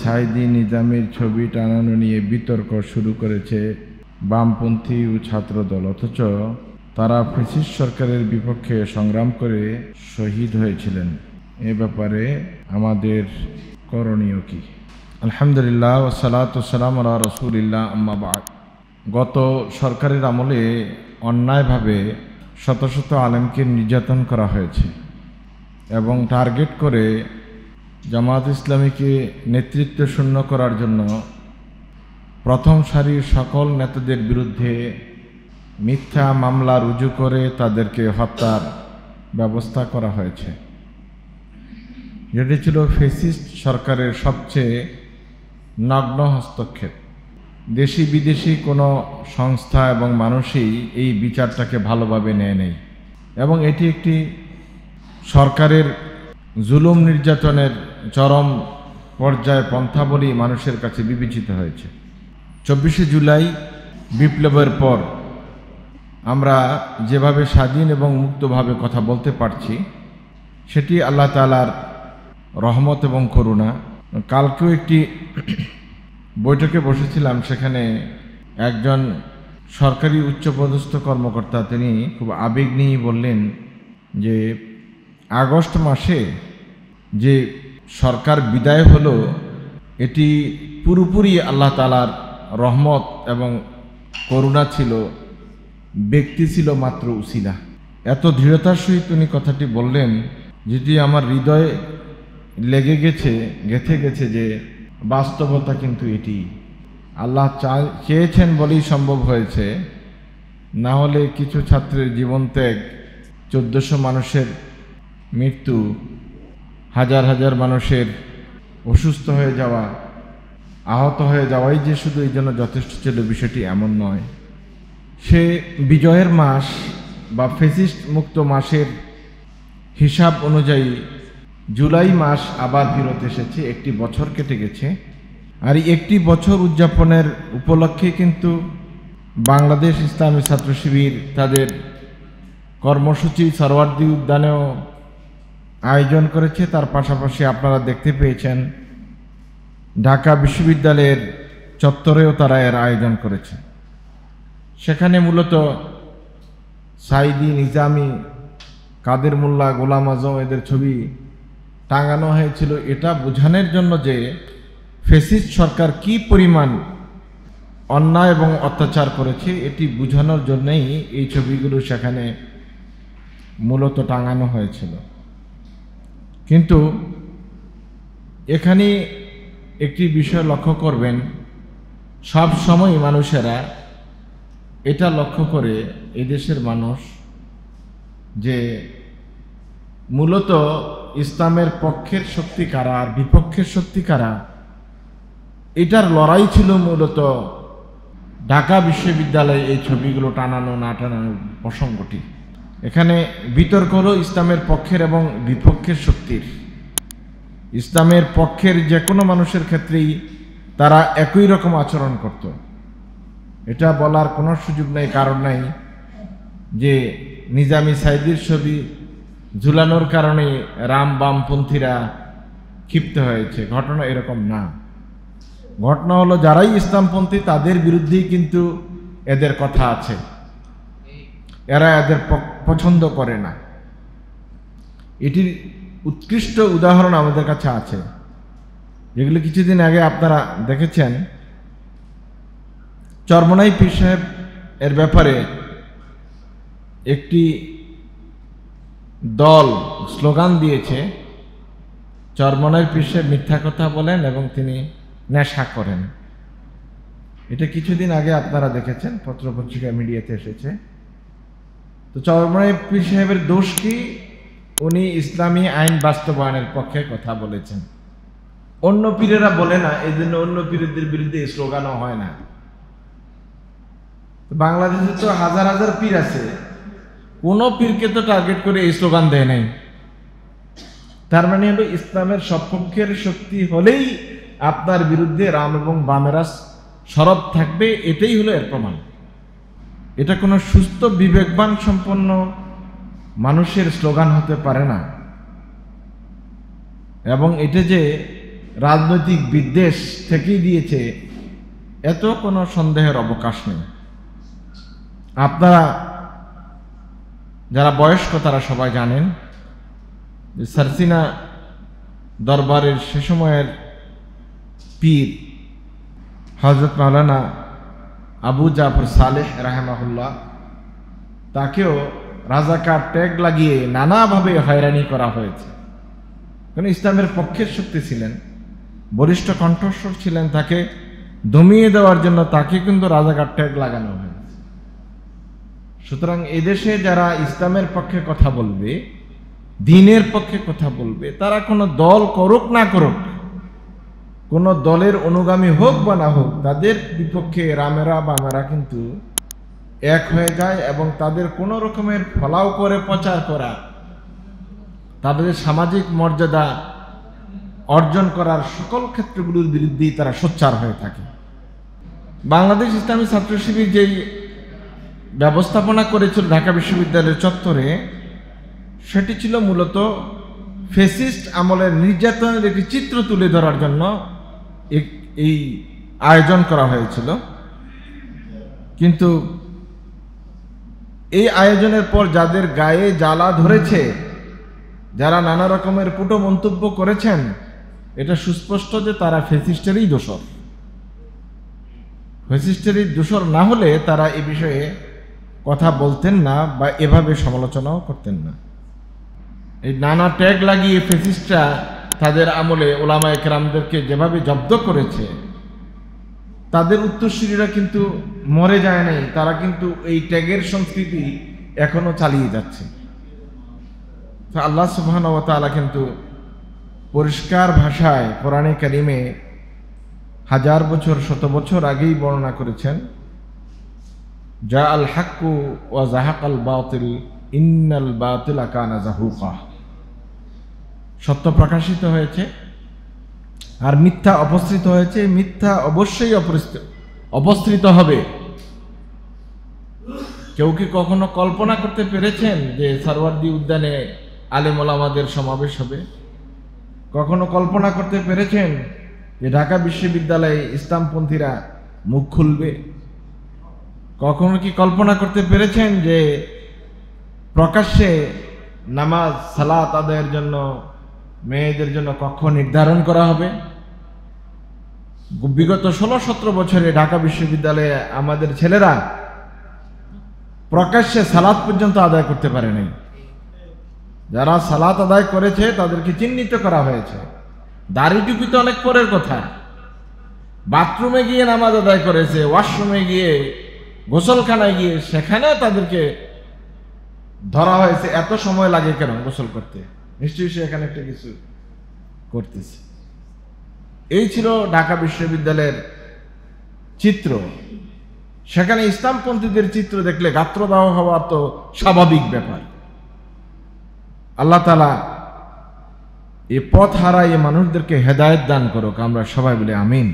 সাইদি নিজামীর ছবি টানানো নিয়ে বিতর্ক শুরু করেছে বামপন্থী ও ছাত্রদল, অথচ তারা ফ্যাসিস্ট সরকারের বিপক্ষে সংগ্রাম করে শহীদ হয়েছিলেন। এ ব্যাপারে আমাদের করণীয় কি? আলহামদুলিল্লাহ ওয়াসসালাতু ওয়াসসালামু আলা রাসূলিল্লাহ, আম্মা বা'দ। গত সরকারের আমলে অন্যায়ভাবে শত শত আলেমকে নির্যাতন করা হয়েছে এবং টার্গেট করে জামায়াত ইসলামীকে নেতৃত্ব শূন্য করার জন্য প্রথম সারির সকল নেতাদের বিরুদ্ধে মিথ্যা মামলা রুজু করে তাদেরকে হত্যার ব্যবস্থা করা হয়েছে। যেটি ছিল ফ্যাসিস্ট সরকারের সবচেয়ে নগ্ন হস্তক্ষেপ। দেশি বিদেশি কোনো সংস্থা এবং মানুষই এই বিচারটাকে ভালোভাবে নেয় নেই এবং এটি একটি সরকারের জুলুম নির্যাতনের চরম পর্যায়ে পন্থা বলেই মানুষের কাছে বিবেচিত হয়েছে। 24শে জুলাই বিপ্লবের পর আমরা যেভাবে স্বাধীন এবং মুক্তভাবে কথা বলতে পারছি, সেটি আল্লাহ তাআলার রহমত এবং করুণা। কালকেও একটি বৈঠকে বসেছিলাম, সেখানে একজন সরকারি উচ্চপদস্থ কর্মকর্তা তিনি খুব আবেগ নিয়ে বললেন যে আগস্ট মাসে যে সরকার বিদায় হলো এটি পুরোপুরি আল্লাহ তাআলার রহমত এবং করুণা ছিল, ব্যক্তি ছিল মাত্র উসিলা। এত দৃঢ়তার সহিত উনি কথাটি বললেন যেটি আমার হৃদয়ে লেগে গেথে গেছে যে বাস্তবতা কিন্তু এটি। আল্লাহ চেয়েছেন বলেই সম্ভব হয়েছে, না হলে কিছু ছাত্রের জীবন ত্যাগ, 1400 মানুষের মৃত্যু, হাজার হাজার মানুষের অসুস্থ হয়ে যাওয়া, আহত হয়ে যাওয়াই যে শুধু এই জন্য যথেষ্ট ছিল, বিষয়টি এমন নয়। সে বিজয়ের মাস বা ফ্যাসিস্ট মুক্ত মাসের হিসাব অনুযায়ী জুলাই মাস আবার ফেরত এসেছে, একটি বছর কেটে গেছে। আর একটি বছর উদযাপনের উপলক্ষে কিন্তু বাংলাদেশ ইসলামী ছাত্র শিবির তাদের কর্মসূচি সরওয়ার্দী উদ্যানেও আয়োজন করেছে। তার পাশাপাশি আপনারা দেখতে পেয়েছেন ঢাকা বিশ্ববিদ্যালয়ের চত্বরেও তারা এর আয়োজন করেছে। সেখানে মূলত সাইদি, নিজামী, কাদের মোল্লা, গোলাম আজম এদের ছবি টাঙানো হয়েছিল এটা বোঝানোর জন্য যে ফ্যাসিস্ট সরকার কি পরিমাণ অন্যায় এবং অত্যাচার করেছে, এটি বোঝানোর জন্যই এই ছবিগুলো সেখানে মূলত টাঙানো হয়েছিল। কিন্তু এখানে একটি বিষয় লক্ষ্য করবেন, সব সময় মানুষেরা এটা লক্ষ্য করে, এদেশের মানুষ, যে মূলত ইসলামের পক্ষের শক্তি কারা আর বিপক্ষের শক্তি কারা, এটার লড়াই ছিল মূলত ঢাকা বিশ্ববিদ্যালয়ে এই ছবিগুলো টানানো না টানানোর প্রসঙ্গটি। এখানে বিতর্ক হলো ইসলামের পক্ষের এবং বিপক্ষের শক্তির। ইসলামের পক্ষের যে কোনো মানুষের ক্ষেত্রেই তারা একই রকম আচরণ করত, এটা বলার কোনো সুযোগ নেই, কারণ নাই যে নিজামী সাইদির ছবি ঝুলানোর কারণে বামপন্থীরা ক্ষিপ্ত হয়েছে। ঘটনা এরকম না। ঘটনা হলো যারাই ইসলামপন্থী তাদের বিরুদ্ধেই কিন্তু এদের কথা আছে, এরা এদের পছন্দ করে না। এটির উৎকৃষ্ট উদাহরণ আমাদের কাছে আছে, যেগুলো কিছুদিন আগে আপনারা দেখেছেন। চরমনাই পীর সাহেব এর ব্যাপারে একটি দল স্লোগান দিয়েছে, চরমনাই পীর সাহেব মিথ্যা কথা বলেন এবং তিনি নেশা করেন। এটা কিছুদিন আগে আপনারা দেখেছেন, পত্রপত্রিকা মিডিয়াতে এসেছে। তো চরমনাই পীর সাহেবের দোষ কি? উনি ইসলামী আইন বাস্তবায়নের পক্ষে কথা বলেছেন। অন্য পীরেরা বলে না, এই জন্য অন্য পীরদের বিরুদ্ধে স্লোগানও হয় না। বাংলাদেশে তো হাজার হাজার পীর আছে, কোনো পীরকে তো টার্গেট করে এই স্লোগান দেয় নাই। তার মানে হলো ইসলামের সপক্ষের শক্তি হলেই আপনার বিরুদ্ধে রাম এবং বামেরা সরব থাকবে, এটাই হলো এর প্রমাণ। এটা কোনো সুস্থ বিবেকবান সম্পন্ন মানুষের স্লোগান হতে পারে না। এবং এটা যে রাজনৈতিক বিদ্বেষ থেকেই দিয়েছে, এত কোনো সন্দেহের অবকাশ নেই। আপনারা যারা বয়স্ক তারা সবাই জানেন যে সারসিনা দরবারের সে সময়ের পীর হযরত মাওলানা আবু জাফর সালেহ রাহিমাহুল্লাহ, তাকেও রাজাকার ট্যাগ লাগিয়ে নানাভাবে হয়রানি করা হয়েছে। কারণ ইসলামের পক্ষের শক্তি ছিলেন, বলিষ্ঠ কণ্ঠস্বর ছিলেন, তাকে দমিয়ে দেওয়ার জন্য তাকে কিন্তু রাজাকার ট্যাগ লাগানো হয়েছে। সুতরাং এদেশে যারা ইসলামের পক্ষে কথা বলবে, দ্বীনের পক্ষে কথা বলবে, তারা কোনো দল করুক না করুক, কোনো দলের অনুগামী হোক বা না হোক, তাদের বিপক্ষে রামেরা বামেরা কিন্তু এক হয়ে যায় এবং তাদের কোনো রকমের ফলাও করে প্রচার করা, তাদের সামাজিক মর্যাদা অর্জন করার সকল ক্ষেত্রগুলোর বিরুদ্ধেই তারা সোচ্চার হয়ে থাকে। বাংলাদেশ ইসলামী ছাত্র শিবির যেই ব্যবস্থাপনা করেছিল ঢাকা বিশ্ববিদ্যালয়ের চত্বরে, সেটি ছিল মূলত ফ্যাসিস্ট আমলের নির্যাতনের একটি চিত্র তুলে ধরার জন্য এই আয়োজন করা হয়েছিল। কিন্তু এই আয়োজনের পর যাদের গায়ে জ্বালা ধরেছে, যারা নানা রকমের পুটো মন্তব্য করেছেন, এটা সুস্পষ্ট যে তারা ফ্যাসিস্টেরই দোষর। ফ্যাসিস্টেরই দোষর না হলে তারা এ বিষয়ে কথা বলতেন না বা এভাবে সমালোচনাও করতেন না। এই নানা ট্যাগ লাগিয়ে ফ্যাসিস্টরা তাদের আমলে ওলামায়ে কেরামদেরকে যেভাবে জব্দ করেছে, তাদের উত্তরসূরিরা কিন্তু মরে যায় নাই, তারা কিন্তু এই ট্যাগের সংস্কৃতি এখনো চালিয়ে যাচ্ছে। আল্লাহ সুবহানাহু ওয়া তাআলা কিন্তু পরিষ্কার ভাষায় কোরআনে কারিমে হাজার বছর শত বছর আগেই বর্ণনা করেছেন, জা আল হাক্কু ওয়া জাহাকাল বাতিল ইন্নাল বাতিলা কানা যাহুকা। সত্য প্রকাশিত হয়েছে আর মিথ্যা অপসৃত হয়েছে। মিথ্যা অবশ্যই অপসৃত হবে। কেউ কি কখনো কল্পনা করতে পেরেছেন যে সারওয়ার্দী উদ্যানে আলেম ওলামাদের সমাবেশ হবে? কখনো কল্পনা করতে পেরেছেন যে ঢাকা বিশ্ববিদ্যালয়ে ইসলামপন্থীরা মুখ খুলবে? কখনো কি কল্পনা করতে পেরেছেন যে প্রকাশ্যে নামাজ সালাত আদায়ের জন্য মেয়েদের জন্য কক্ষ নির্ধারণ করা হবে? বিগত 16-17 বছরে ঢাকা বিশ্ববিদ্যালয়ে আমাদের ছেলেরা প্রকাশ্যে সালাত পর্যন্ত আদায় করতে পারে নাই। যারা সালাত আদায় করেছে তাদেরকে চিহ্নিত করা হয়েছে। দাড়ি টুপি তো অনেক পরের কথা, বাথরুমে গিয়ে নামাজ আদায় করেছে, ওয়াশরুমে গিয়ে, গোসলখানায় গিয়ে, সেখানেও তাদেরকে ধরা হয়েছে। এত সময় লাগে কেন গোসল করতে? নিশ্চয়ই সে এখানে একটা কিছু করতেছে। এই ছিল ঢাকা বিশ্ববিদ্যালয়ের চিত্র। সেখানে ইসলামপন্থীদের চিত্র দেখলে গাত্রদাহ হওয়া তো স্বাভাবিক ব্যাপার। আল্লাহ তাআলা এই পথ হারা এই মানুষদেরকে হেদায়েত দান করুক, আমরা সবাই বলি আমিন।